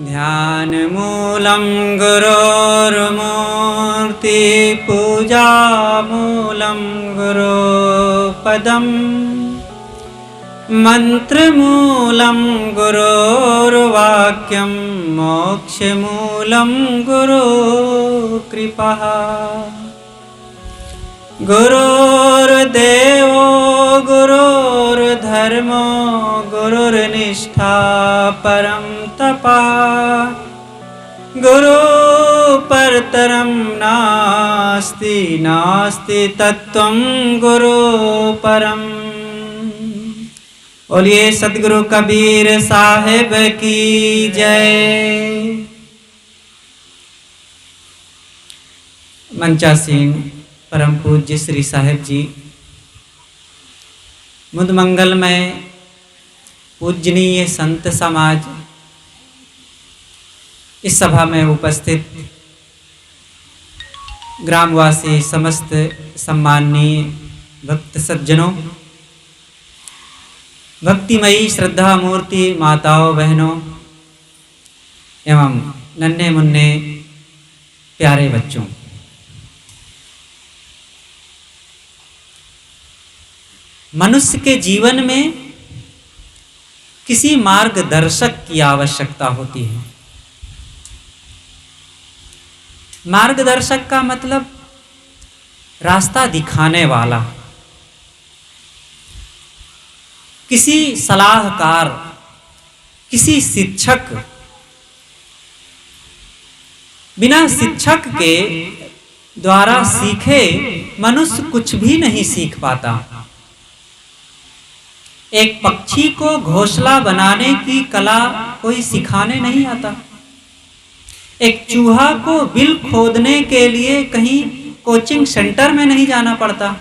ध्यानमूलं गुरोर्मूर्ति पूजामूलं गुरोपदम् मन्त्रमूलं गुरोर्वाक्यं मोक्षमूलं गुरोकृपा गुरोर्देवो गुरोर्धर्मो गुरुर्निष्ठा परं तपः गुरु परतरं नास्ति नास्ति तत्त्वं गुरु परम। बोलिए सद्गुरु कबीर साहिब की जय। मंचासीन परम पूज्य श्री साहिब जी, मुद मंगल में पूजनीय संत समाज, इस सभा में उपस्थित ग्रामवासी, समस्त सम्माननीय भक्त सज्जनों, भक्तिमयी श्रद्धा मूर्ति माताओं बहनों एवं नन्हे मुन्ने प्यारे बच्चों, मनुष्य के जीवन में किसी मार्गदर्शक की आवश्यकता होती है। मार्गदर्शक का मतलब रास्ता दिखाने वाला, किसी सलाहकार, किसी शिक्षक। बिना शिक्षक के द्वारा सीखे मनुष्य कुछ भी नहीं सीख पाता। एक पक्षी को घोंसला बनाने की कला कोई सिखाने नहीं आता। एक चूहा को बिल खोदने के लिए कहीं कोचिंग सेंटर में नहीं जाना पड़ता।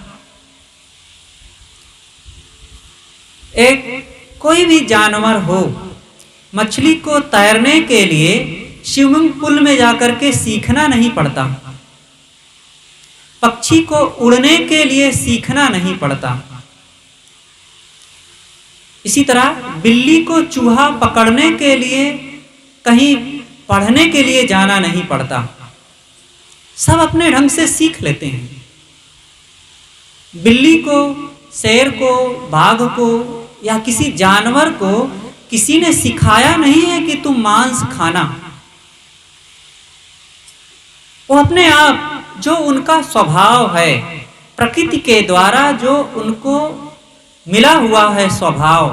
एक कोई भी जानवर हो, मछली को तैरने के लिए स्विमिंग पूल में जाकर के सीखना नहीं पड़ता। पक्षी को उड़ने के लिए सीखना नहीं पड़ता। इसी तरह बिल्ली को चूहा पकड़ने के लिए कहीं पढ़ने के लिए जाना नहीं पड़ता। सब अपने ढंग से सीख लेते हैं। बिल्ली को, शेर को, बाघ को या किसी जानवर को किसी ने सिखाया नहीं है कि तुम मांस खाना। वो अपने आप, जो उनका स्वभाव है, प्रकृति के द्वारा जो उनको मिला हुआ है स्वभाव,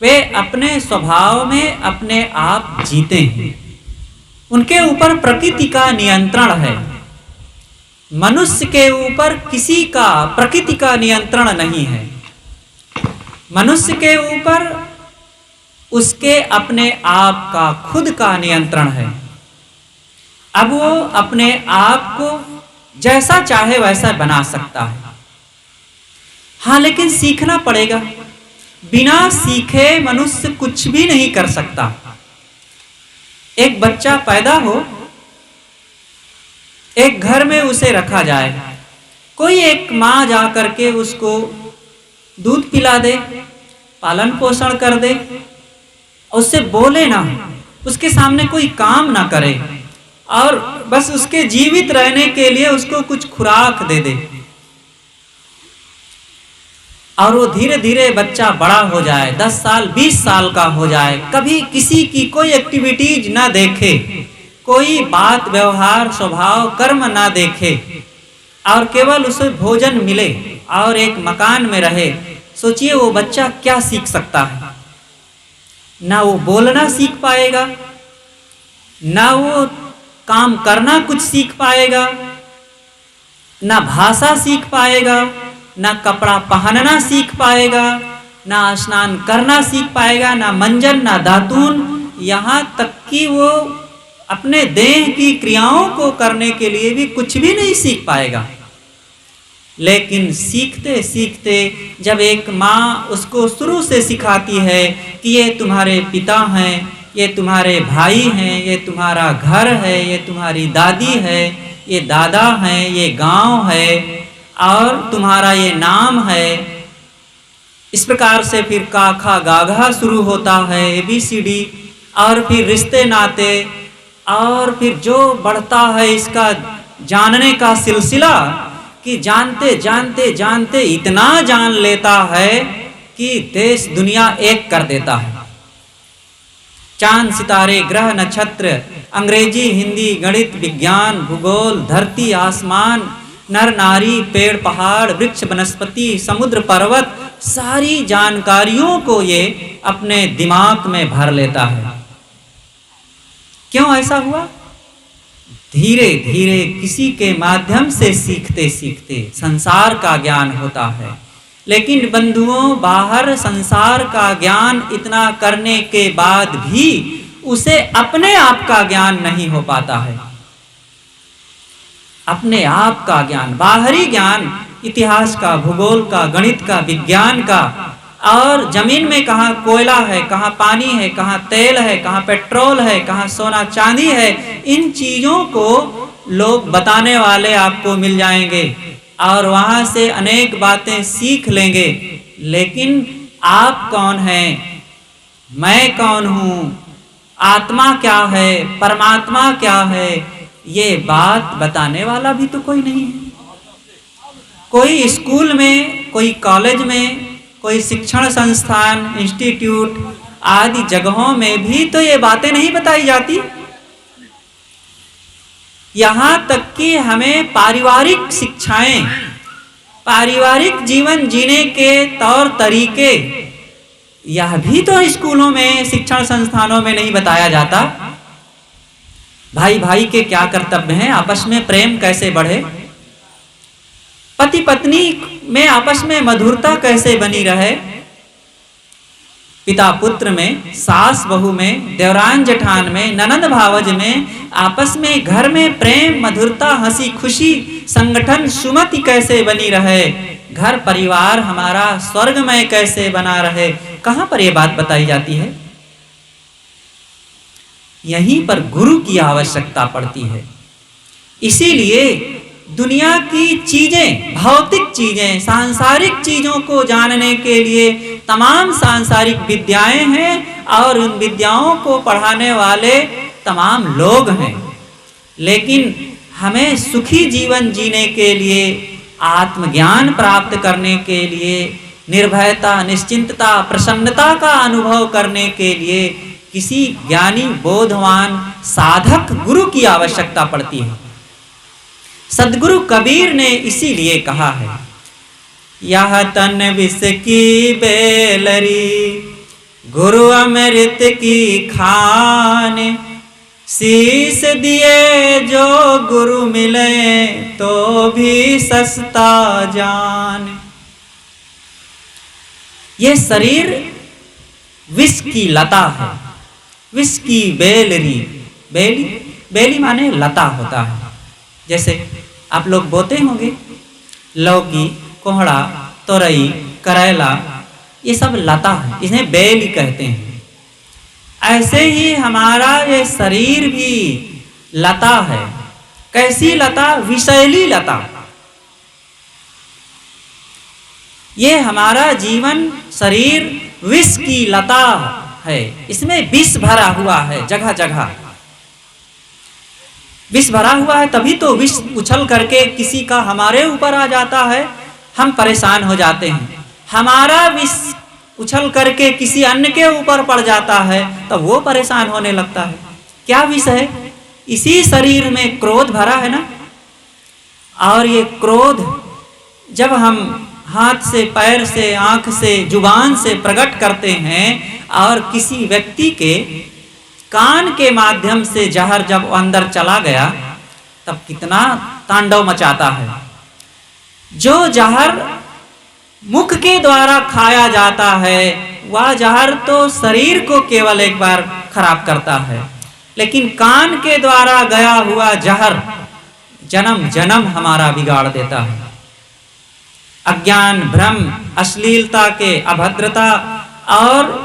वे अपने स्वभाव में अपने आप जीते हैं। उनके ऊपर प्रकृति का नियंत्रण है। मनुष्य के ऊपर किसी का, प्रकृति का नियंत्रण नहीं है। मनुष्य के ऊपर उसके अपने आप का, खुद का नियंत्रण है। अब वो अपने आप को जैसा चाहे वैसा बना सकता है। हाँ, लेकिन सीखना पड़ेगा। बिना सीखे मनुष्य कुछ भी नहीं कर सकता। एक बच्चा पैदा हो, एक घर में उसे रखा जाए, कोई एक माँ जा करके उसको दूध पिला दे, पालन पोषण कर दे, उससे बोले ना, उसके सामने कोई काम ना करे और बस उसके जीवित रहने के लिए उसको कुछ खुराक दे दे, और वो धीरे धीरे बच्चा बड़ा हो जाए, 10 साल 20 साल का हो जाए, कभी किसी की कोई एक्टिविटीज ना देखे, कोई बात व्यवहार स्वभाव कर्म ना देखे, और केवल उसे भोजन मिले और एक मकान में रहे, सोचिए वो बच्चा क्या सीख सकता है। ना वो बोलना सीख पाएगा, ना वो काम करना कुछ सीख पाएगा, ना भाषा सीख पाएगा, ना कपड़ा पहनना सीख पाएगा, ना स्नान करना सीख पाएगा, ना मंजन, ना दातून, यहाँ तक कि वो अपने देह की क्रियाओं को करने के लिए भी कुछ भी नहीं सीख पाएगा। लेकिन सीखते सीखते जब एक माँ उसको शुरू से सिखाती है कि ये तुम्हारे पिता हैं, ये तुम्हारे भाई हैं, ये तुम्हारा घर है, ये तुम्हारी दादी है, ये दादा हैं, ये गांव है और तुम्हारा ये नाम है, इस प्रकार से फिर काखा गाघा शुरू होता है, ABCD, और फिर रिश्ते नाते, और फिर जो बढ़ता है इसका जानने का सिलसिला कि जानते जानते जानते इतना जान लेता है कि देश दुनिया एक कर देता है। चांद सितारे ग्रह नक्षत्र, अंग्रेजी हिंदी गणित विज्ञान भूगोल, धरती आसमान, नर नारी पेड़ पहाड़ वृक्ष वनस्पति समुद्र पर्वत, सारी जानकारियों को ये अपने दिमाग में भर लेता है। क्यों ऐसा हुआ? धीरे धीरे किसी के माध्यम से सीखते सीखते संसार का ज्ञान होता है। लेकिन बंधुओं, बाहर संसार का ज्ञान इतना करने के बाद भी उसे अपने आप का ज्ञान नहीं हो पाता है। अपने आप का ज्ञान, बाहरी ज्ञान, इतिहास का, भूगोल का, गणित का, विज्ञान का, और जमीन में कहाँ कोयला है, कहाँ पानी है, कहाँ तेल है, कहाँ पेट्रोल है, कहाँ सोना चांदी है, इन चीजों को लोग बताने वाले आपको मिल जाएंगे और वहां से अनेक बातें सीख लेंगे। लेकिन आप कौन हैं, मैं कौन हूं, आत्मा क्या है, परमात्मा क्या है, ये बात बताने वाला भी तो कोई नहीं है। कोई स्कूल में, कोई कॉलेज में, कोई शिक्षण संस्थान, इंस्टीट्यूट आदि जगहों में भी तो ये बातें नहीं बताई जाती। यहाँ तक कि हमें पारिवारिक शिक्षाएं, पारिवारिक जीवन जीने के तौर तरीके, यह भी तो स्कूलों में, शिक्षण संस्थानों में नहीं बताया जाता। भाई भाई के क्या कर्तव्य हैं, आपस में प्रेम कैसे बढ़े, पति पत्नी में आपस में मधुरता कैसे बनी रहे, पिता पुत्र में, सास बहू में, देवरान जेठान में, ननंद भावज में, आपस में घर में प्रेम मधुरता हंसी खुशी संगठन सुमति कैसे बनी रहे, घर परिवार हमारा स्वर्गमय कैसे बना रहे, कहां पर यह बात बताई जाती है? यहीं पर गुरु की आवश्यकता पड़ती है। इसीलिए दुनिया की चीजें, भौतिक चीजें, सांसारिक चीजों को जानने के लिए तमाम सांसारिक विद्याएं हैं और उन विद्याओं को पढ़ाने वाले तमाम लोग हैं। लेकिन हमें सुखी जीवन जीने के लिए, आत्मज्ञान प्राप्त करने के लिए, निर्भयता, निश्चिंतता, प्रसन्नता का अनुभव करने के लिए किसी ज्ञानी बोधवान साधक गुरु की आवश्यकता पड़ती है। सदगुरु कबीर ने इसीलिए कहा है, यह तन विष की बेलरी गुरु अमृत की खान, शीश दिए जो गुरु मिले तो भी सस्ता जान। ये शरीर विष की लता है, विष की बेलरी, बेली, बेली माने लता होता है। जैसे आप लोग बोते होंगे लौकी, कोहड़ा, तोरई, करेला, ये सब लता है, इन्हें बेल कहते हैं। ऐसे ही हमारा ये शरीर भी लता है। कैसी लता? विषैली लता। ये हमारा जीवन शरीर विष की लता है, इसमें विष भरा हुआ है, जगह जगह विष भरा हुआ है। तभी तो विष उछल करके किसी का हमारे ऊपर आ जाता है, हम परेशान हो जाते हैं। हमारा विष उछल करके किसी अन्य के ऊपर पड़ जाता है तब वो परेशान होने लगता है। क्या विष है? इसी शरीर में क्रोध भरा है ना। और ये क्रोध जब हम हाथ से, पैर से, आंख से, जुबान से प्रकट करते हैं और किसी व्यक्ति के कान के माध्यम से जहर जब अंदर चला गया तब कितना तांडव मचाता है। जो जहर मुख के द्वारा खाया जाता है वह जहर तो शरीर को केवल एक बार खराब करता है, लेकिन कान के द्वारा गया हुआ जहर जन्म जन्म हमारा बिगाड़ देता है। अज्ञान, भ्रम, अश्लीलता के, अभद्रता और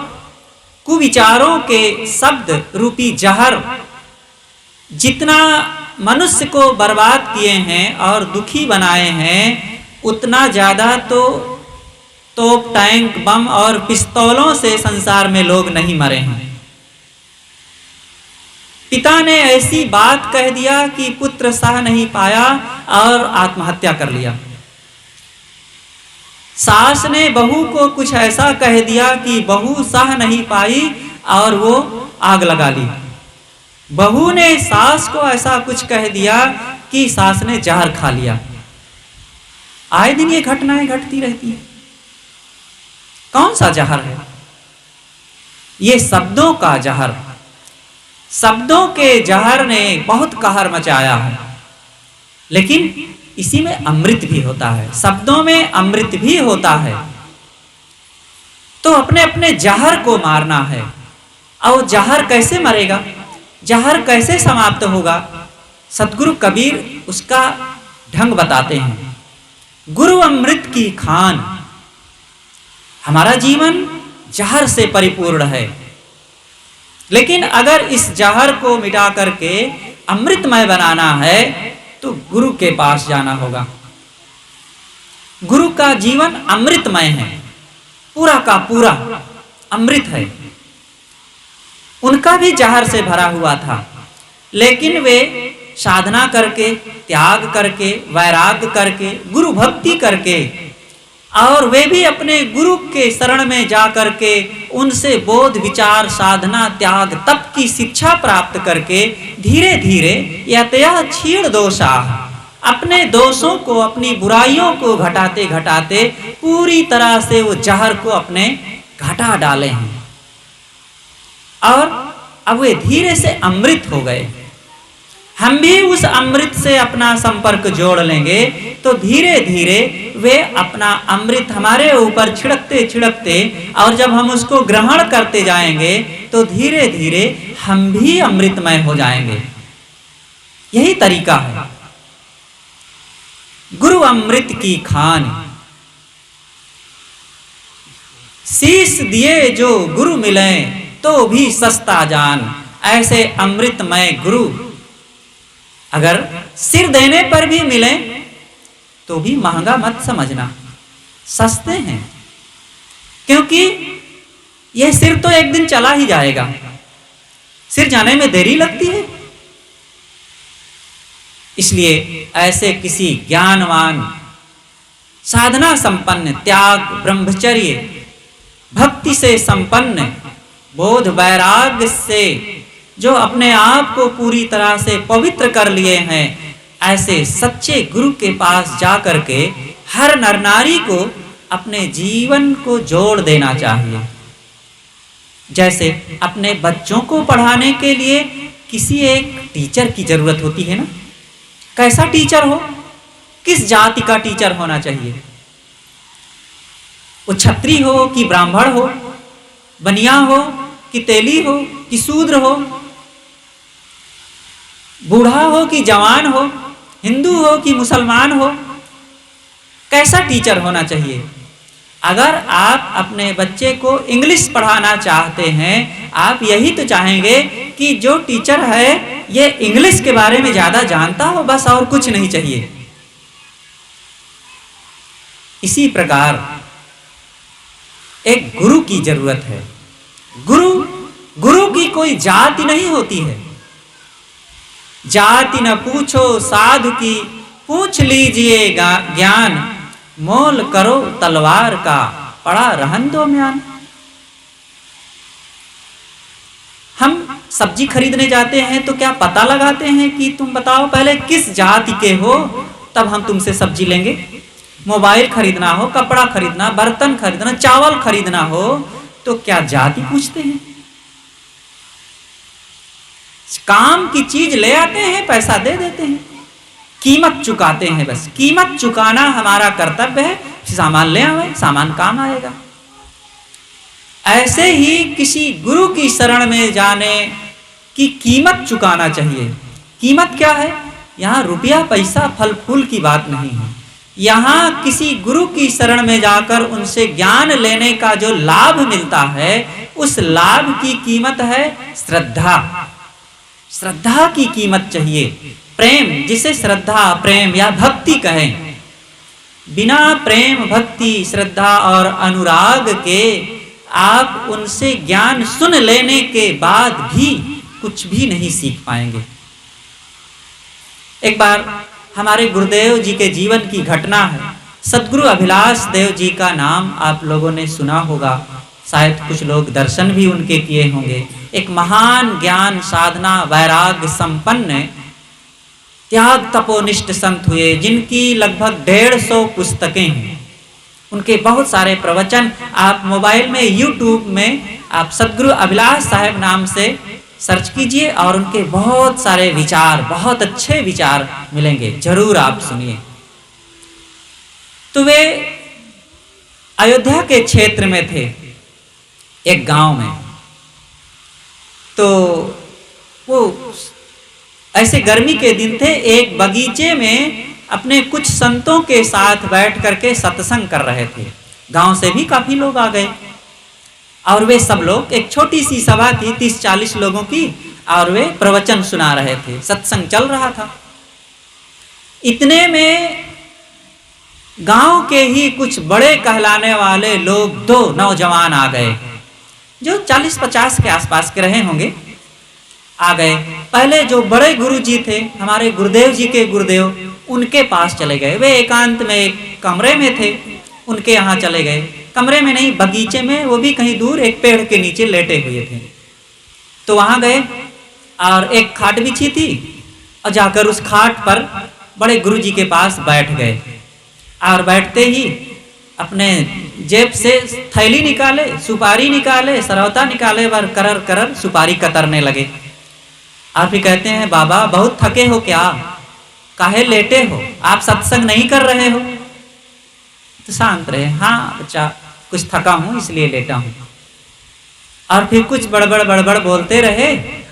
कुविचारों के शब्द रूपी जहर जितना मनुष्य को बर्बाद किए हैं और दुखी बनाए हैं, उतना ज्यादा तो तोप, टैंक, बम और पिस्तौलों से संसार में लोग नहीं मरे हैं। पिता ने ऐसी बात कह दिया कि पुत्र सह नहीं पाया और आत्महत्या कर लिया। सास ने बहू को कुछ ऐसा कह दिया कि बहू सह नहीं पाई और वो आग लगा ली। बहू ने सास को ऐसा कुछ कह दिया कि सास ने जहर खा लिया। आए दिन ये घटनाएं घटती रहती है। कौन सा जहर है? ये शब्दों का जहर। शब्दों के जहर ने बहुत कहर मचाया है, लेकिन इसी में अमृत भी होता है, शब्दों में अमृत भी होता है। तो अपने अपने जहर को मारना है। और जहर कैसे मरेगा, जहर कैसे समाप्त होगा? सतगुरु कबीर उसका ढंग बताते हैं। गुरु अमृत की खान। हमारा जीवन जहर से परिपूर्ण है, लेकिन अगर इस जहर को मिटा करके अमृतमय बनाना है तो गुरु के पास जाना होगा। गुरु का जीवन अमृतमय है, पूरा का पूरा अमृत है। उनका भी जहर से भरा हुआ था, लेकिन वे साधना करके, त्याग करके, वैराग्य करके, गुरु भक्ति करके, और वे भी अपने गुरु के शरण में जा करके उनसे बोध, विचार, साधना, त्याग, तप की शिक्षा प्राप्त करके धीरे धीरे यतया क्षीण दोषा, अपने दोषों को, अपनी बुराइयों को घटाते घटाते पूरी तरह से वो जहर को अपने घटा डाले हैं और अब वे धीरे से अमृत हो गए। हम भी उस अमृत से अपना संपर्क जोड़ लेंगे तो धीरे धीरे वे अपना अमृत हमारे ऊपर छिड़कते छिड़कते, और जब हम उसको ग्रहण करते जाएंगे तो धीरे धीरे हम भी अमृतमय हो जाएंगे। यही तरीका है। गुरु अमृत की खान। शीश दिए जो गुरु मिले तो भी सस्ता जान, ऐसे अमृतमय गुरु अगर सिर देने पर भी मिले तो भी महंगा मत समझना, सस्ते हैं। क्योंकि यह सिर तो एक दिन चला ही जाएगा, सिर जाने में देरी लगती है। इसलिए ऐसे किसी ज्ञानवान, साधना संपन्न, त्याग, ब्रह्मचर्य, भक्ति से संपन्न, बोध, वैराग्य से जो अपने आप को पूरी तरह से पवित्र कर लिए हैं, ऐसे सच्चे गुरु के पास जाकर के हर नर नारी को अपने जीवन को जोड़ देना चाहिए। जैसे अपने बच्चों को पढ़ाने के लिए किसी एक टीचर की जरूरत होती है ना। कैसा टीचर हो, किस जाति का टीचर होना चाहिए? वो क्षत्रिय हो कि ब्राह्मण हो, बनिया हो कि तेली हो कि शूद्र हो, बूढ़ा हो कि जवान हो, हिंदू हो कि मुसलमान हो, कैसा टीचर होना चाहिए? अगर आप अपने बच्चे को इंग्लिश पढ़ाना चाहते हैं, आप यही तो चाहेंगे कि जो टीचर है ये इंग्लिश के बारे में ज्यादा जानता हो, बस, और कुछ नहीं चाहिए। इसी प्रकार एक गुरु की जरूरत है। गुरु की कोई जाति नहीं होती है। जाति न पूछो साधु की, पूछ लीजिए ज्ञान, मोल करो तलवार का, पड़ा रहन दो म्यान। हम सब्जी खरीदने जाते हैं तो क्या पता लगाते हैं कि तुम बताओ पहले किस जाति के हो, तब हम तुमसे सब्जी लेंगे? मोबाइल खरीदना हो, कपड़ा खरीदना, बर्तन खरीदना, चावल खरीदना हो तो क्या जाति पूछते हैं? काम की चीज ले आते हैं, पैसा दे देते हैं, कीमत चुकाते हैं। बस कीमत चुकाना हमारा कर्तव्य है। सामान ले आवे, सामान काम आएगा। ऐसे ही किसी गुरु की शरण में जाने की कीमत चुकाना चाहिए। कीमत क्या है? यहाँ रुपया पैसा फल फूल की बात नहीं है। यहाँ किसी गुरु की शरण में जाकर उनसे ज्ञान लेने का जो लाभ मिलता है, उस लाभ की कीमत है श्रद्धा। श्रद्धा की कीमत चाहिए, प्रेम, जिसे श्रद्धा, प्रेम या भक्ति कहें। बिना प्रेम, भक्ति, श्रद्धा और अनुराग के आप उनसे ज्ञान सुन लेने के बाद भी कुछ भी नहीं सीख पाएंगे। एक बार हमारे गुरुदेव जी के जीवन की घटना है। सद्गुरु अभिलाष देव जी का नाम आप लोगों ने सुना होगा, शायद कुछ लोग दर्शन भी उनके किए होंगे। एक महान ज्ञान साधना वैराग्य संपन्न त्याग तपोनिष्ठ संत हुए, जिनकी लगभग 150 पुस्तकें हैं। उनके बहुत सारे प्रवचन आप मोबाइल में यूट्यूब में आप सद्गुरु अभिलाष साहब नाम से सर्च कीजिए और उनके बहुत सारे विचार, बहुत अच्छे विचार मिलेंगे, जरूर आप सुनिए। तो वे अयोध्या के क्षेत्र में थे, एक गांव में। तो वो ऐसे गर्मी के दिन थे, एक बगीचे में अपने कुछ संतों के साथ बैठ करके सत्संग कर रहे थे। गांव से भी काफी लोग आ गए और वे सब लोग, एक छोटी सी सभा थी 30-40 लोगों की, और वे प्रवचन सुना रहे थे, सत्संग चल रहा था। इतने में गांव के ही कुछ बड़े कहलाने वाले लोग, 2 नौजवान आ गए, जो 40-50 के आसपास के रहे होंगे, आ गए। पहले जो बड़े गुरु जी थे, हमारे गुरुदेव जी के गुरुदेव, उनके पास चले गए। वे एकांत में एक कमरे में थे, उनके यहाँ चले गए। कमरे में नहीं, बगीचे में, वो भी कहीं दूर एक पेड़ के नीचे लेटे हुए थे। तो वहां गए और एक खाट बिछी थी, और जाकर उस खाट पर बड़े गुरु जी के पास बैठ गए। और बैठते ही अपने जेब से थैली निकाले, सुपारी निकाले, सरौता निकाले, वर करर करर सुपारी कतरने लगे। और फिर कहते हैं, बाबा बहुत थके हो क्या, काहे लेटे हो, आप सत्संग नहीं कर रहे हो? तो शांत रहे, हाँ बच्चा कुछ थका हूं इसलिए लेटा हूं। और फिर कुछ बड़बड़ बोलते रहे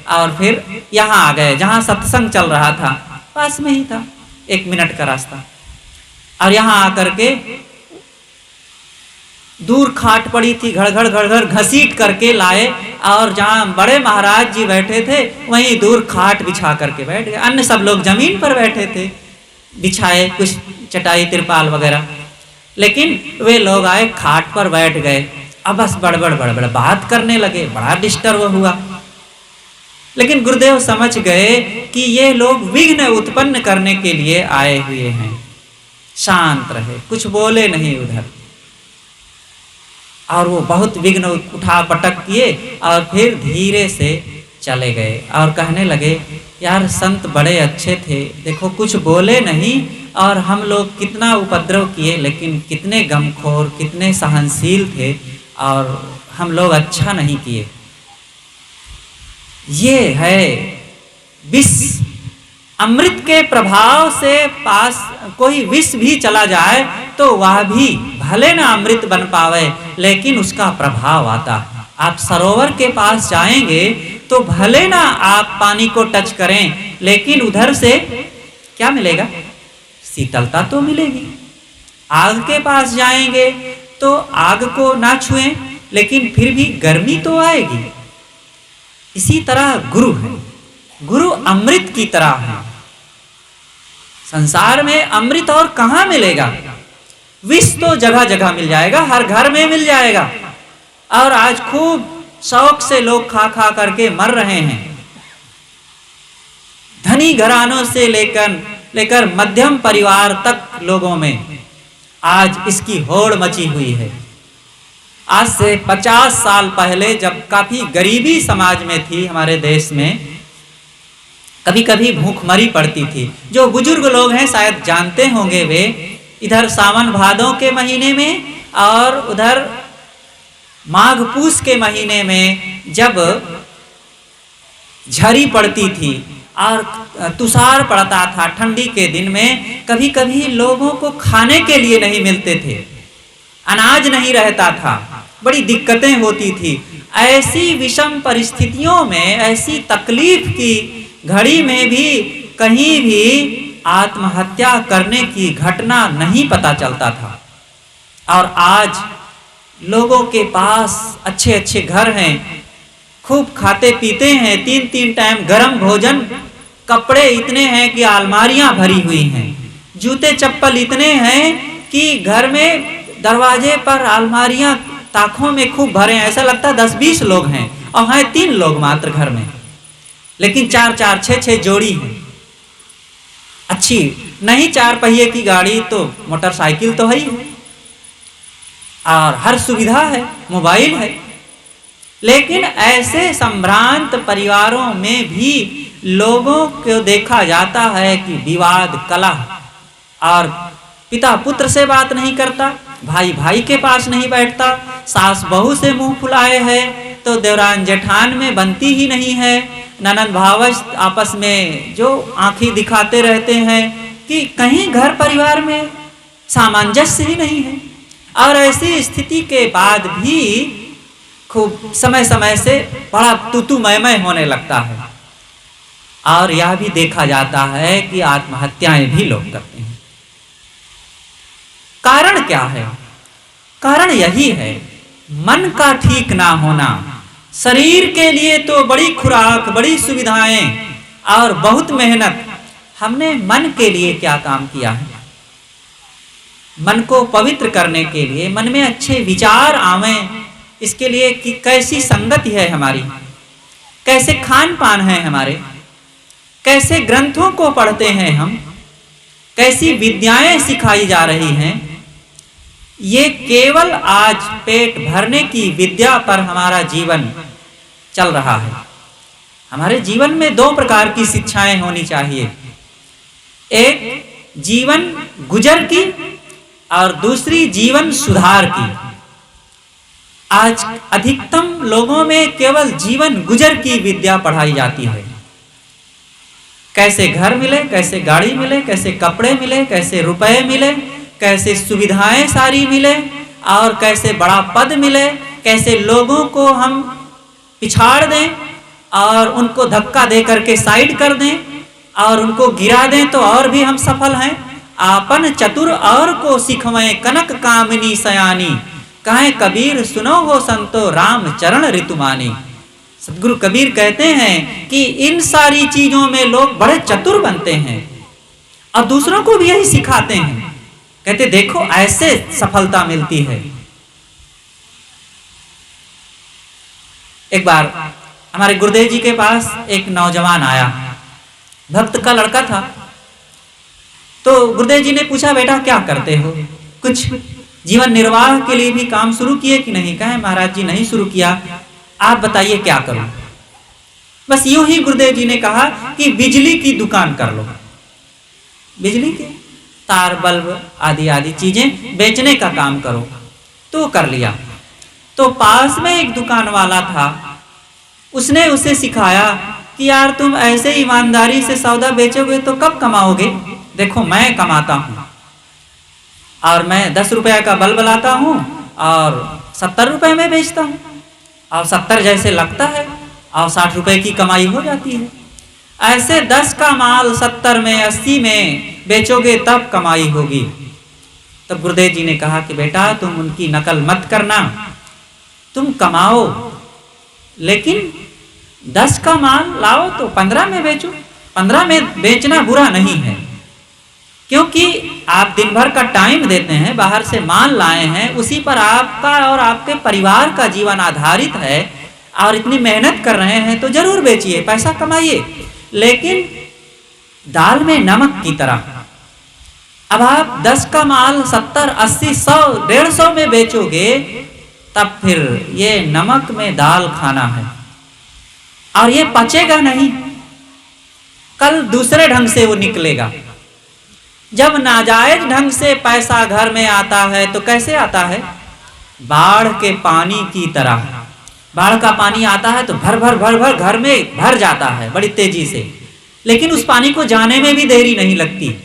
और फिर यहाँ आ गए जहां सत्संग चल रहा था, पास में ही था, 1 मिनट का रास्ता। और यहाँ आकर के दूर खाट पड़ी थी, घड़ घसीट करके लाए, और जहाँ बड़े महाराज जी बैठे थे वहीं दूर खाट बिछा करके बैठ गए। अन्य सब लोग जमीन पर बैठे थे, बिछाए कुछ चटाई तिरपाल वगैरह, लेकिन वे लोग आए खाट पर बैठ गए। अब बस बड़बड़ बात करने लगे, बड़ा डिस्टर्ब हुआ। लेकिन गुरुदेव समझ गए कि ये लोग विघ्न उत्पन्न करने के लिए आए हुए हैं। शांत रहे, कुछ बोले नहीं उधर। और वो बहुत विघ्न उठा पटक किए और फिर धीरे से चले गए और कहने लगे, यार संत बड़े अच्छे थे, देखो कुछ बोले नहीं, और हम लोग कितना उपद्रव किए, लेकिन कितने गमखोर, कितने सहनशील थे, और हम लोग अच्छा नहीं किए। ये है विष। अमृत के प्रभाव से पास कोई विष भी चला जाए तो वह भी भले ना अमृत बन पावे, लेकिन उसका प्रभाव आता है। आप सरोवर के पास जाएंगे तो भले ना आप पानी को टच करें, लेकिन उधर से क्या मिलेगा? शीतलता तो मिलेगी। आग के पास जाएंगे तो आग को ना छुएं, लेकिन फिर भी गर्मी तो आएगी। इसी तरह गुरु है, गुरु अमृत की तरह है। संसार में अमृत और कहां मिलेगा? विष तो जगह जगह मिल जाएगा, हर घर में मिल जाएगा, और आज खूब शौक से लोग खा खा करके मर रहे हैं। धनी घरानों से लेकर मध्यम परिवार तक लोगों में आज इसकी होड़ मची हुई है। आज से 50 साल पहले जब काफी गरीबी समाज में थी हमारे देश में, कभी कभी भूखमरी पड़ती थी। जो बुजुर्ग लोग हैं शायद जानते होंगे, वे इधर सावन भादों के महीने में और उधर माघ पूस के महीने में जब झरी पड़ती थी और तुषार पड़ता था, ठंडी के दिन में कभी कभी लोगों को खाने के लिए नहीं मिलते थे, अनाज नहीं रहता था, बड़ी दिक्कतें होती थी। ऐसी विषम परिस्थितियों में, ऐसी तकलीफ की घड़ी में भी कहीं भी आत्महत्या करने की घटना नहीं पता चलता था। और आज लोगों के पास अच्छे अच्छे घर हैं, खूब खाते पीते हैं, 3-3 टाइम गर्म भोजन, कपड़े इतने हैं कि अलमारियां भरी हुई हैं, जूते चप्पल इतने हैं कि घर में दरवाजे पर अलमारियां ताकों में खूब भरे हैं। ऐसा लगता है 10-20 लोग हैं और हैं 3 लोग मात्र घर में। लेकिन 4-4, 6-6 जोड़ी है अच्छी नहीं। 4 पहिए की गाड़ी तो मोटरसाइकिल तो है ही, और हर सुविधा है, मोबाइल है। लेकिन ऐसे संभ्रांत परिवारों में भी लोगों को देखा जाता है कि विवाद, कलह, और पिता पुत्र से बात नहीं करता, भाई भाई के पास नहीं बैठता, सास बहू से मुंह फुलाए है तो देवरान जेठान में बनती ही नहीं है, ननद भावज आपस में जो आंखें दिखाते रहते हैं कि कहीं घर परिवार में सामंजस्य ही नहीं है। और ऐसी स्थिति के बाद भी खूब समय समय से बड़ा तू मैं होने लगता है। और यह भी देखा जाता है कि आत्महत्याएं भी लोग करते हैं। कारण क्या है? कारण यही है, मन का ठीक ना होना। शरीर के लिए तो बड़ी खुराक, बड़ी सुविधाएं और बहुत मेहनत, हमने मन के लिए क्या काम किया है? मन को पवित्र करने के लिए, मन में अच्छे विचार आवें, इसके लिए कि कैसी संगति है हमारी, कैसे खान पान है हमारे, कैसे ग्रंथों को पढ़ते हैं हम, कैसी विद्याएं सिखाई जा रही हैं। ये केवल आज पेट भरने की विद्या पर हमारा जीवन चल रहा है। हमारे जीवन में 2 प्रकार की शिक्षाएं होनी चाहिए, एक जीवन गुजर की और दूसरी जीवन सुधार की। आज अधिकतम लोगों में केवल जीवन गुजर की विद्या पढ़ाई जाती है। कैसे घर मिले, कैसे गाड़ी मिले, कैसे कपड़े मिले, कैसे रुपए मिले, कैसे सुविधाएं सारी मिले, और कैसे बड़ा पद मिले, कैसे लोगों को हम पिछाड़ दें और उनको धक्का दे करके साइड कर दें और उनको गिरा दें तो और भी हम सफल हैं। आपन चतुर और को सिखवें कनक कामिनी सयानी, कहें कबीर सुनो हो संतो राम चरण ऋतुमानी। सदगुरु कबीर कहते हैं कि इन सारी चीजों में लोग बड़े चतुर बनते हैं और दूसरों को भी यही सिखाते हैं। कहते देखो ऐसे सफलता मिलती है। एक बार हमारे गुरुदेव जी के पास एक नौजवान आया, भक्त का लड़का था। तो गुरुदेव जी ने पूछा, बेटा क्या करते हो, कुछ जीवन निर्वाह के लिए भी काम शुरू किए कि नहीं? कहे महाराज जी नहीं शुरू किया, आप बताइए क्या करूं? बस यूं ही गुरुदेव जी ने कहा कि बिजली की दुकान कर लो, बिजली के तार बल्ब आदि आदि चीजें बेचने का काम करो। तो कर लिया। तो पास में एक दुकान वाला था, उसने उसे सिखाया कि यार तुम ऐसे ईमानदारी से सौदा बेचोगे तो कब कमाओगे? देखो मैं कमाता हूँ और मैं 10 रुपए का बल्ब लाता हूँ और 70 रुपए में बेचता हूँ, और 70 जैसे लगता है और 60 रुपए की कमाई हो जाती है। ऐसे 10 का माल 70 में 80 में बेचोगे तब कमाई होगी। तब गुरुदेव जी ने कहा कि बेटा तुम उनकी नकल मत करना, तुम कमाओ लेकिन 10 का माल लाओ तो 15 में बेचो। 15 में बेचना बुरा नहीं है, क्योंकि आप दिन भर का टाइम देते हैं, बाहर से माल लाए हैं, उसी पर आपका और आपके परिवार का जीवन आधारित है और इतनी मेहनत कर रहे हैं तो जरूर बेचिए, पैसा कमाइए। लेकिन दाल में नमक की तरह अब आप 10 का माल 70, 80, 100, 150 में बेचोगे तब फिर ये नमक में दाल खाना है और ये पचेगा नहीं, कल दूसरे ढंग से वो निकलेगा। जब नाजायज ढंग से पैसा घर में आता है तो कैसे आता है? बाढ़ के पानी की तरह। बाढ़ का पानी आता है तो भर भर भर भर घर में भर जाता है बड़ी तेजी से, लेकिन उस पानी को जाने में भी देरी नहीं लगती।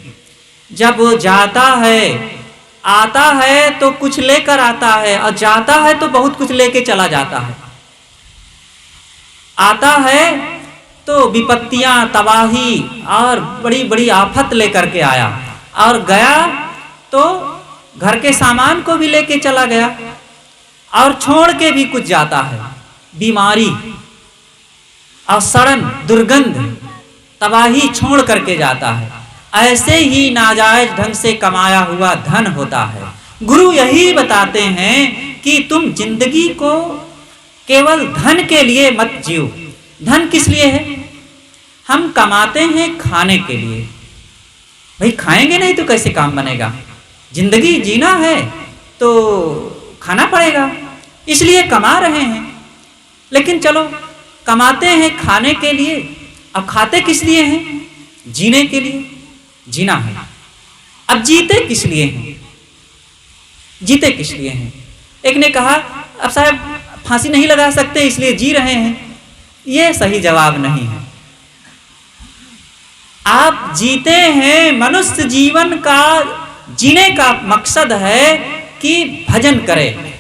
जब वो जाता है, आता है तो कुछ लेकर आता है और जाता है तो बहुत कुछ लेके चला जाता है। आता है तो विपत्तियां, तबाही और बड़ी बड़ी आफत लेकर के आया, और गया तो घर के सामान को भी लेके चला गया और छोड़ के भी कुछ जाता है। बीमारी और सड़न, दुर्गंध, तबाही छोड़ करके जाता है। ऐसे ही नाजायज ढंग से कमाया हुआ धन होता है। गुरु यही बताते हैं कि तुम जिंदगी को केवल धन के लिए मत जियो। धन किस लिए है? हम कमाते हैं खाने के लिए। भाई खाएंगे नहीं तो कैसे काम बनेगा? जिंदगी जीना है तो खाना पड़ेगा, इसलिए कमा रहे हैं। लेकिन चलो कमाते हैं खाने के लिए, अब खाते किस लिए हैं? जीने के लिए, जीना है। अब जीते किस लिए हैं? जीते किस लिए हैं? एक ने कहा अब साहब फांसी नहीं लगा सकते इसलिए जी रहे हैं। यह सही जवाब नहीं है। आप जीते हैं, मनुष्य जीवन का जीने का मकसद है कि भजन करें।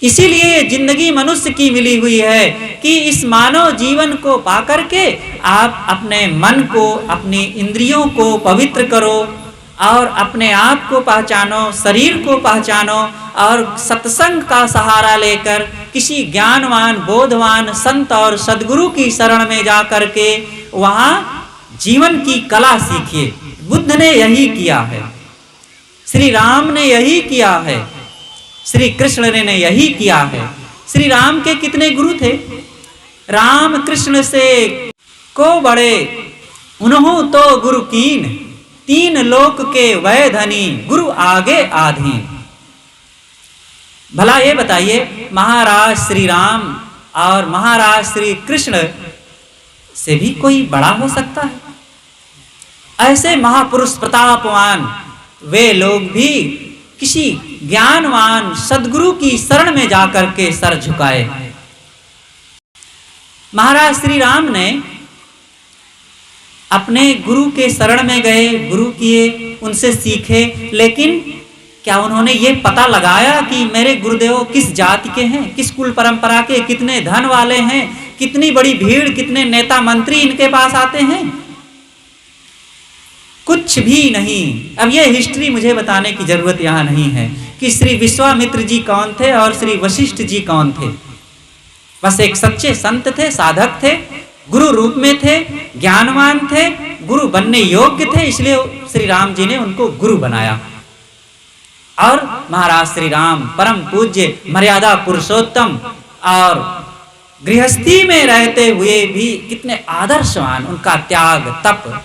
इसीलिए जिंदगी मनुष्य की मिली हुई है कि इस मानव जीवन को पाकर के आप अपने मन को, अपनी इंद्रियों को पवित्र करो और अपने आप को पहचानो, शरीर को पहचानो और सत्संग का सहारा लेकर किसी ज्ञानवान, बोधवान संत और सद्गुरु की शरण में जाकर के वहाँ जीवन की कला सीखिए। बुद्ध ने यही किया है, श्री राम ने यही किया है, श्री कृष्ण ने यही किया है। श्री राम के कितने गुरु थे? राम कृष्ण से को बड़े उन्हों तो गुरु कीन, तीन लोक के वै धनी, गुरु आगे आधीन। भला ये बताइए, महाराज श्री राम और महाराज श्री कृष्ण से भी कोई बड़ा हो सकता है? ऐसे महापुरुष प्रतापवान वे लोग भी किसी ज्ञानवान सद्गुरु की शरण में जाकर के सर झुकाए। महाराज श्री राम ने अपने गुरु के शरण में गए, गुरु किए, उनसे सीखे, लेकिन क्या उन्होंने ये पता लगाया कि मेरे गुरुदेव किस जाति के हैं, किस कुल परंपरा के, कितने धन वाले हैं, कितनी बड़ी भीड़, कितने नेता मंत्री इनके पास आते हैं? कुछ भी नहीं। अब ये हिस्ट्री मुझे बताने की जरूरत यहाँ नहीं है कि श्री विश्वामित्र जी कौन थे और श्री वशिष्ठ जी कौन थे। बस एक सच्चे संत थे, साधक थे, गुरु रूप में थे, ज्ञानवान थे, गुरु बनने योग्य थे, इसलिए श्री राम जी ने उनको गुरु बनाया। और महाराज श्री राम परम पूज्य मर्यादा पुरुषोत्तम और गृहस्थी में रहते हुए भी कितने आदर्शवान, उनका त्याग, तप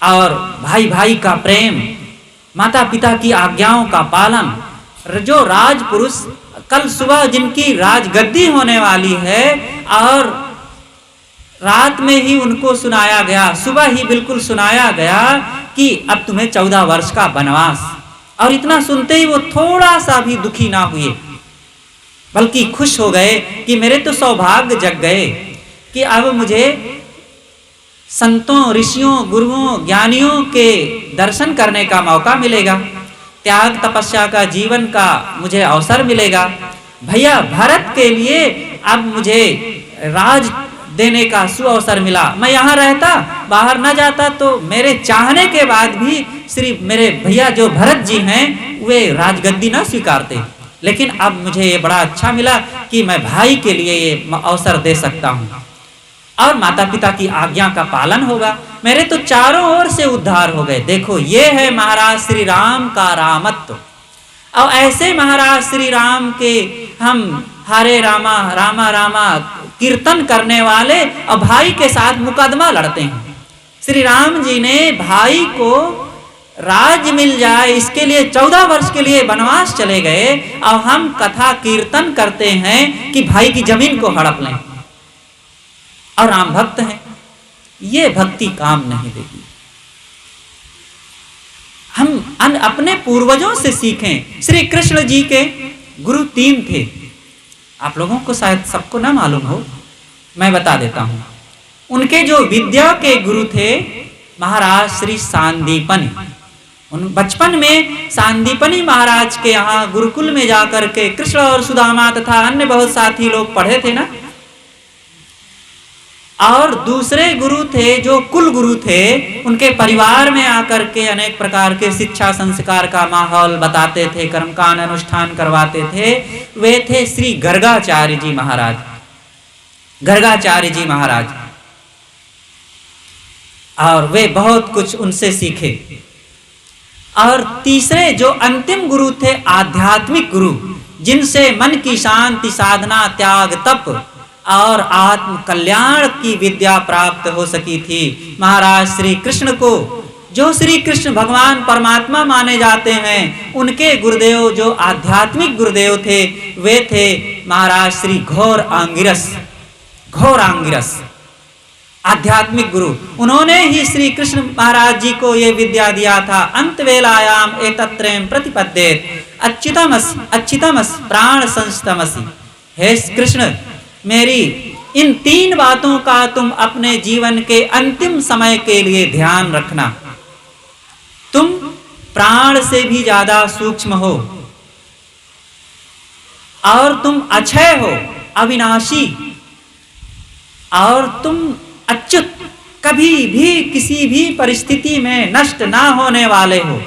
और भाई भाई का प्रेम, माता पिता की आज्ञाओं का पालन। जो राजपुरुष, कल सुबह जिनकी राजगद्दी होने वाली है और रात में ही उनको सुनाया गया, सुबह ही बिल्कुल सुनाया गया कि अब तुम्हें 14 वर्ष का वनवास। और इतना सुनते ही वो थोड़ा सा भी दुखी ना हुए, बल्कि खुश हो गए कि मेरे तो सौभाग्य जग गए कि अब मुझे संतों, ऋषियों, गुरुओं, ज्ञानियों के दर्शन करने का मौका मिलेगा, त्याग तपस्या का जीवन का मुझे अवसर मिलेगा। भैया भरत के लिए अब मुझे राज देने का सुअवसर मिला। मैं यहाँ रहता, बाहर न जाता तो मेरे चाहने के बाद भी श्री मेरे भैया जो भरत जी हैं वे राजगद्दी न स्वीकारते, लेकिन अब मुझे ये बड़ा अच्छा मिला कि मैं भाई के लिए ये अवसर दे सकता हूँ और माता पिता की आज्ञा का पालन होगा। मेरे तो चारों ओर से उद्धार हो गए। देखो ये है महाराज श्री राम का रामत्व। और ऐसे महाराज श्री राम के हम हरे रामा रामा रामा कीर्तन करने वाले और भाई के साथ मुकदमा लड़ते हैं। श्री राम जी ने भाई को राज मिल जाए इसके लिए 14 वर्ष के लिए वनवास चले गए और हम कथा कीर्तन करते हैं कि भाई की जमीन को हड़प लें और राम भक्त हैं। ये भक्ति काम नहीं देगी। हम अपने पूर्वजों से सीखें। श्री कृष्ण जी के गुरु 3 थे। आप लोगों को शायद सबको ना मालूम हो, मैं बता देता हूं। उनके जो विद्या के गुरु थे महाराज श्री सांदीपनि। उन बचपन में सांदीपनि महाराज के यहाँ गुरुकुल में जाकर के कृष्ण और सुदामा तथा अन्य बहुत साथी लोग पढ़े थे ना। और दूसरे गुरु थे जो कुल गुरु थे, उनके परिवार में आकर के अनेक प्रकार के शिक्षा संस्कार का माहौल बताते थे, कर्मकांड अनुष्ठान करवाते थे। वे थे श्री गर्गाचार्य जी महाराज। गर्गाचार्य जी महाराज, और वे बहुत कुछ उनसे सीखे। और तीसरे जो अंतिम गुरु थे आध्यात्मिक गुरु, जिनसे मन की शांति, साधना, त्याग, तप और आत्म कल्याण की विद्या प्राप्त हो सकी थी। महाराज श्री कृष्ण को, जो श्री कृष्ण भगवान परमात्मा माने जाते हैं, उनके गुरुदेव जो आध्यात्मिक गुरुदेव थे वे थे महाराज श्री घोर आंगिरस आध्यात्मिक गुरु। उन्होंने ही श्री कृष्ण महाराज जी को ये विद्या दिया था। अंत वेलायाम एतत्रयं प्रतिपद्येत अच्छितमस प्राण संस्तमसि। हे कृष्ण, मेरी इन 3 बातों का तुम अपने जीवन के अंतिम समय के लिए ध्यान रखना। तुम प्राण से भी ज्यादा सूक्ष्म हो और तुम अक्षय हो, अविनाशी, और तुम अच्युत, कभी भी किसी भी परिस्थिति में नष्ट ना होने वाले हो।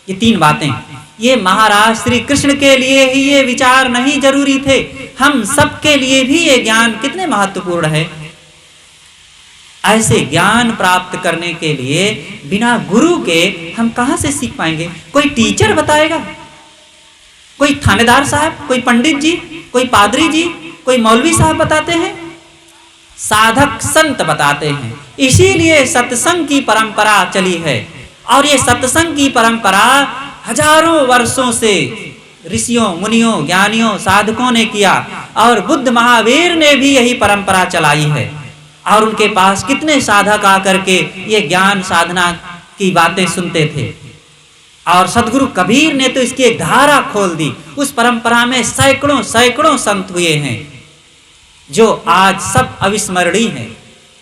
ये 3 बातें, ये महाराज श्री कृष्ण के लिए ही ये विचार नहीं जरूरी थे, हम सबके लिए भी ये ज्ञान कितने महत्वपूर्ण है। ऐसे ज्ञान प्राप्त करने के लिए बिना गुरु के हम कहां से सीख पाएंगे? कोई टीचर बताएगा? कोई थानेदार साहब, कोई पंडित जी, कोई पादरी जी, कोई मौलवी साहब बताते हैं? साधक संत बताते हैं। इसीलिए सत्संग की परंपरा चली है, और ये सत्संग की परंपरा हजारों वर्षों से ऋषियों, मुनियों, ज्ञानियों, साधकों ने किया, और बुद्ध महावीर ने भी यही परंपरा चलाई है। और उनके पास कितने साधक आकर के ये ज्ञान साधना की बातें सुनते थे, और सदगुरु कबीर ने तो इसकी एक धारा खोल दी। उस परंपरा में सैकड़ों संत हुए हैं, जो आज सब अविस्मरणीय हैं।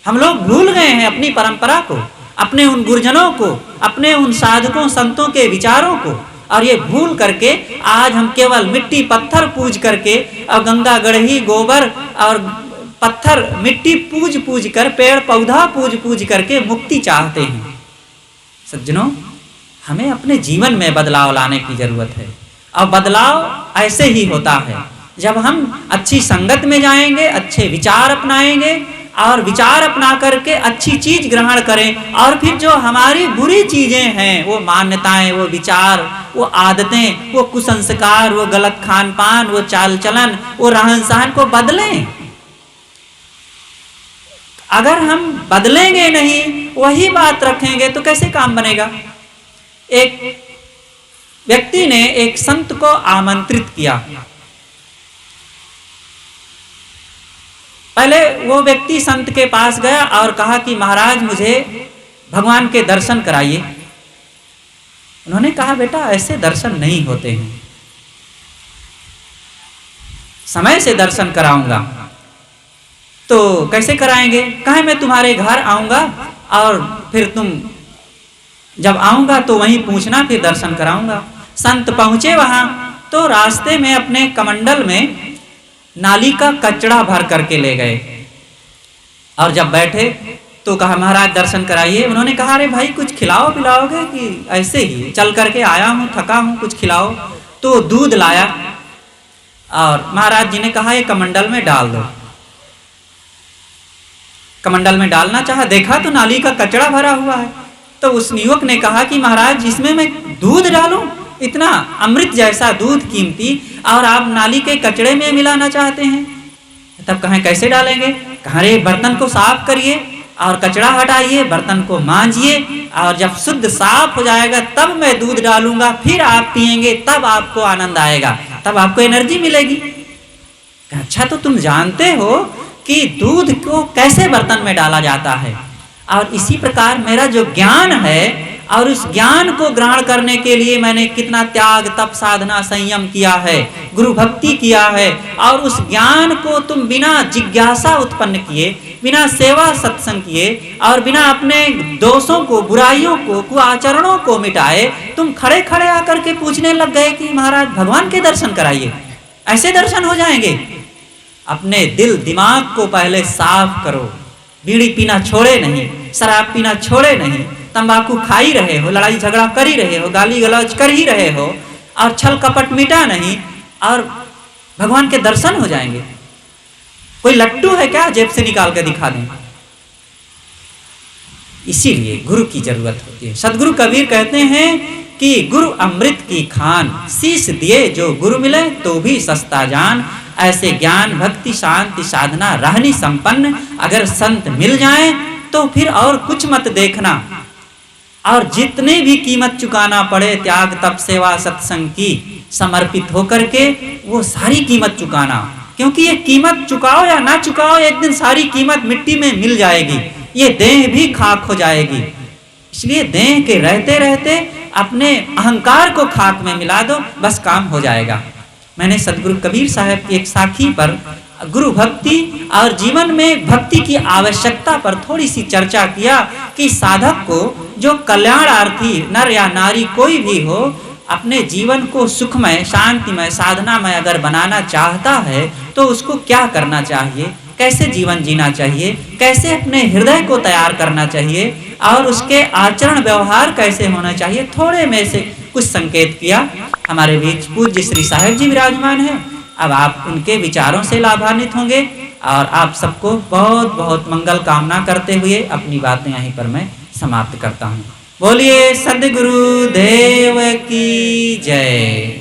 हम लोग भूल गए हैं अपनी परंपरा को, अपने उन गुरुजनों को, अपने उन साधकों संतों के विचारों को, और ये भूल करके आज हम केवल मिट्टी पत्थर पूज करके, और गंगा गढ़ही गोबर और पत्थर मिट्टी पूज कर, पेड़ पौधा पूज करके मुक्ति चाहते हैं। सज्जनों, हमें अपने जीवन में बदलाव लाने की जरूरत है, और बदलाव ऐसे ही होता है जब हम अच्छी संगत में जाएंगे, अच्छे विचार अपनाएंगे, और विचार अपना करके अच्छी चीज ग्रहण करें, और फिर जो हमारी बुरी चीजें हैं, वो मान्यताएं, वो विचार, वो आदतें, वो कुसंस्कार, वो गलत खान पान, वो चाल चलन, वो रहन सहन को बदलें। अगर हम बदलेंगे नहीं, वही बात रखेंगे, तो कैसे काम बनेगा? एक व्यक्ति ने एक संत को आमंत्रित किया। पहले वो व्यक्ति संत के पास गया और कहा कि महाराज, मुझे भगवान के दर्शन कराइए। उन्होंने कहा, बेटा ऐसे दर्शन नहीं होते हैं, समय से दर्शन कराऊंगा। तो कैसे कराएंगे? कहा, मैं तुम्हारे घर आऊंगा, और फिर तुम जब आऊंगा तो वहीं पूछना, फिर दर्शन कराऊंगा। संत पहुंचे वहां, तो रास्ते में अपने कमंडल में नाली का कचड़ा भर करके ले गए, और जब बैठे तो कहा, महाराज दर्शन कराइए। उन्होंने कहा, अरे भाई, कुछ खिलाओ पिलाओगे कि ऐसे ही चल करके आया हूँ, थका हूँ, कुछ खिलाओ। तो दूध लाया, और महाराज जी ने कहा, ये कमंडल में डाल दो। कमंडल में डालना चाहा, देखा तो नाली का कचड़ा भरा हुआ है। तो उस युवक ने कहा कि महाराज, इसमें मैं दूध डालूं? इतना अमृत जैसा दूध कीमती, और आप नाली के कचड़े में मिलाना चाहते हैं? तब कहें कैसे डालेंगे? कहा, रे बर्तन को साफ करिए और कचड़ा हटाइए, बर्तन को मांजिए, और जब शुद्ध साफ हो जाएगा तब मैं दूध डालूंगा, फिर आप पिएंगे, तब आपको आनंद आएगा, तब आपको एनर्जी मिलेगी। अच्छा, तो तुम जानते हो कि दूध को कैसे बर्तन में डाला जाता है, और इसी प्रकार मेरा जो ज्ञान है, और उस ज्ञान को ग्रहण करने के लिए मैंने कितना त्याग, तप, साधना, संयम किया है, गुरु भक्ति किया है, और उस ज्ञान को तुम बिना जिज्ञासा उत्पन्न किए, बिना सेवा सत्संग किए, और बिना अपने दोषों को, बुराइयों को, कुआचरणों को मिटाए, तुम खड़े खड़े आकर के पूछने लग गए कि महाराज भगवान के दर्शन कराइए। ऐसे दर्शन हो जाएंगे? अपने दिल दिमाग को पहले साफ करो। बीड़ी पीना छोड़े नहीं, शराब पीना छोड़े नहीं, तंबाकू खा ही रहे हो, लड़ाई झगड़ा कर ही रहे हो, गाली गलौज कर ही रहे हो, और छल कपट मिटा नहीं, और भगवान के दर्शन हो जाएंगे। कोई लट्टू है क्या जेब से निकाल के दिखा दें? इसीलिए गुरु की जरूरत होती है। सदगुरु कबीर कहते हैं कि गुरु अमृत की खान, शीश दिए जो गुरु मिले तो भी सस्ता जान। ऐसे ज्ञान भक्ति शांति साधना रहनी संपन्न अगर संत मिल जाएं तो फिर और कुछ मत देखना, और जितने भी कीमत चुकाना पड़े त्याग तप सेवा सत्संग की समर्पित होकर के वो सारी कीमत चुकाना, क्योंकि ये कीमत चुकाओ या ना चुकाओ एक दिन सारी कीमत मिट्टी में मिल जाएगी, ये देह भी खाक हो जाएगी। इसलिए देह के रहते रहते अपने अहंकार को खाक में मिला दो, बस काम हो जाएगा। मैंने सदगुरु कबीर साहब की एक साखी पर गुरु भक्ति और जीवन में भक्ति की आवश्यकता पर थोड़ी सी चर्चा किया कि साधक को जो कल्याणार्थी नर या नारी कोई भी हो अपने जीवन को सुखमय शांतिमय साधनामय अगर बनाना चाहता है तो उसको क्या करना चाहिए, कैसे जीवन जीना चाहिए, कैसे अपने हृदय को तैयार करना चाहिए और उसके आचरण व्यवहार कैसे होना चाहिए। थोड़े में से कुछ संकेत किया। हमारे बीच पूज्य श्री साहेब जी विराजमान हैं। अब आप उनके विचारों से लाभान्वित होंगे और आप सबको बहुत बहुत मंगल कामना करते हुए अपनी बातें यहीं पर मैं समाप्त करता हूँ। बोलिए सद्गुरु देव की जय।